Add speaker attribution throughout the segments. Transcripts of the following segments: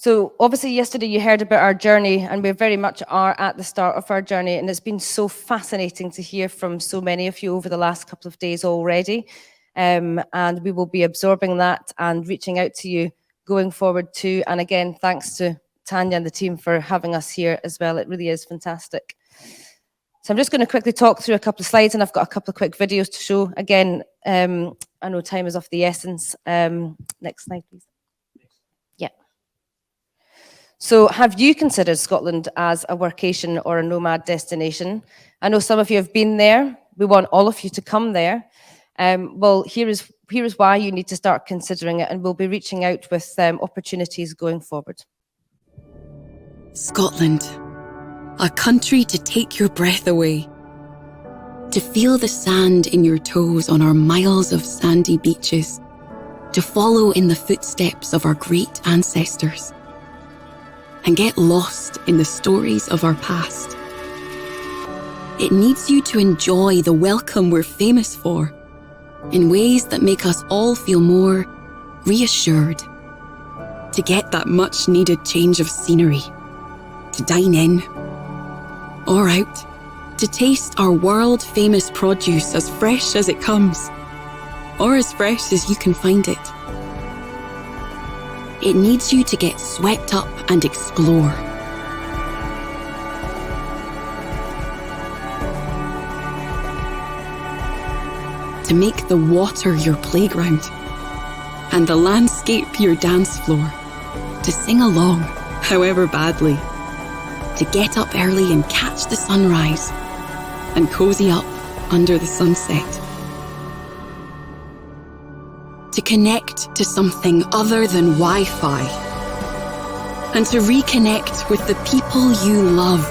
Speaker 1: So obviously yesterday you heard about our journey, and we very much are at the start of our journey, and it's been so fascinating to hear from so many of you over the last couple of days already. And we will be absorbing that and reaching out to you going forward too. And again, thanks to Tanya and the team for having us here as well. It really is fantastic. So I'm just going to quickly talk through a couple of slides, and I've got a couple of quick videos to show. Again, I know time is of the essence. Next slide, please. Yeah. So have you considered Scotland as a workation or a nomad destination? I know some of you have been there. We want all of you to come there. Well, here is why you need to start considering it, and we'll be reaching out with opportunities going forward.
Speaker 2: Scotland, a country to take your breath away, to feel the sand in your toes on our miles of sandy beaches, to follow in the footsteps of our great ancestors, and get lost in the stories of our past. It needs you to enjoy the welcome we're famous for in ways that make us all feel more reassured, to get that much needed change of scenery, to dine in or out, to taste our world famous produce as fresh as it comes, or as fresh as you can find it. It needs you to get swept up and explore. To make the water your playground and the landscape your dance floor. To sing along, however badly. To get up early and catch the sunrise and cozy up under the sunset. To connect to something other than Wi-Fi. And to reconnect with the people you love.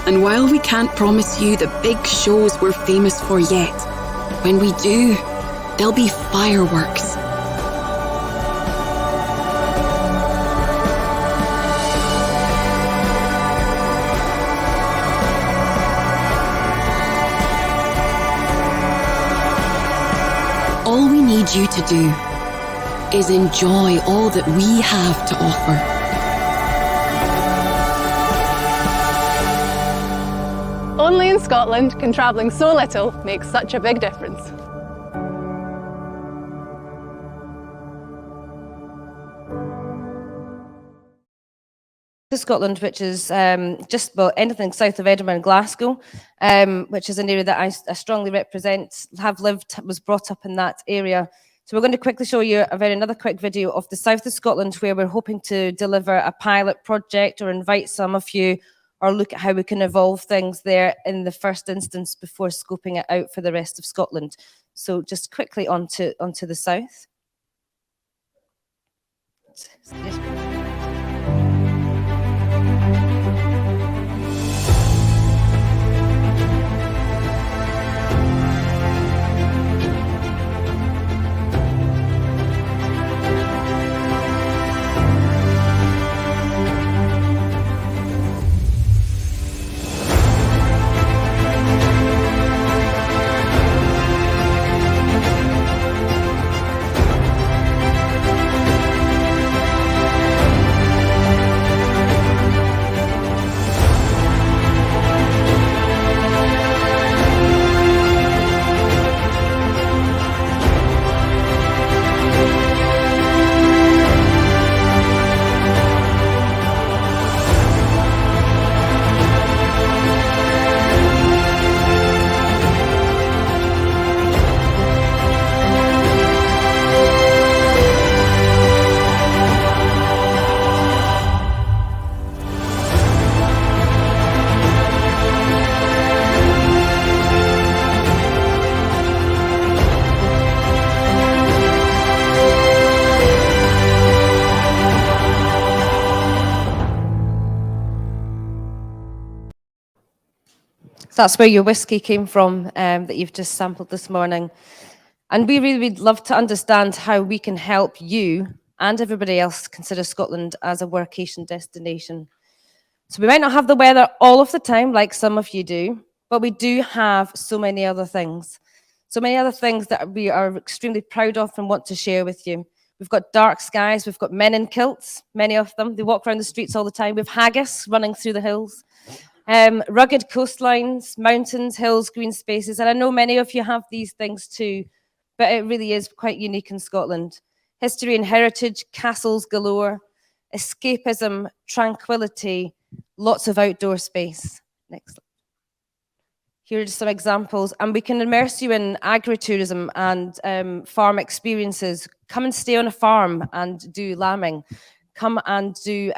Speaker 2: And while we can't promise you the big shows we're famous for yet, when we do, there'll be fireworks. All we need you to do is enjoy all that we have to offer.
Speaker 3: Only in Scotland can travelling so little make such a big difference.
Speaker 1: To Scotland, which is just about anything south of Edinburgh and Glasgow, which is an area that I strongly represent, have lived, was brought up in that area. So we're going to quickly show you another quick video of the south of Scotland, where we're hoping to deliver a pilot project or invite some of you or look at how we can evolve things there in the first instance before scoping it out for the rest of Scotland. So just quickly onto the south. So that's where your whiskey came from that you've just sampled this morning. And we really would love to understand how we can help you and everybody else consider Scotland as a workation destination. So we might not have the weather all of the time like some of you do, but we do have so many other things. So many other things that we are extremely proud of and want to share with you. We've got dark skies. We've got men in kilts, many of them. They walk around the streets all the time. We've haggis running through the hills. Rugged coastlines, mountains, hills, green spaces. And I know many of you have these things too, but it really is quite unique in Scotland. History and heritage, castles galore, escapism, tranquility, lots of outdoor space. Next slide. Here are just some examples, and we can immerse you in agritourism and farm experiences. Come and stay on a farm and do lambing. Come and do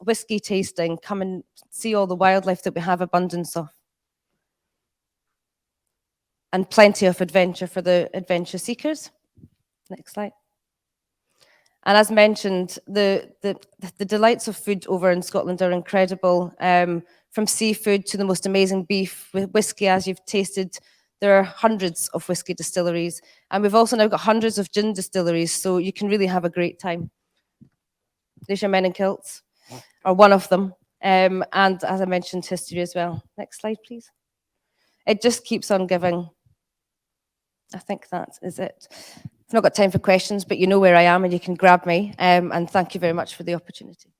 Speaker 1: whiskey tasting. Come and see all the wildlife that we have abundance of. And plenty of adventure for the adventure seekers. Next slide. And as mentioned, the delights of food over in Scotland are incredible. From seafood to the most amazing beef, with whiskey, as you've tasted, there are hundreds of whiskey distilleries. And we've also now got hundreds of gin distilleries, so you can really have a great time. There's your men in kilts, or one of them. And as I mentioned, history as well. Next slide, please. It just keeps on giving. I think that is it. I've not got time for questions, but you know where I am and you can grab me. And thank you very much for the opportunity.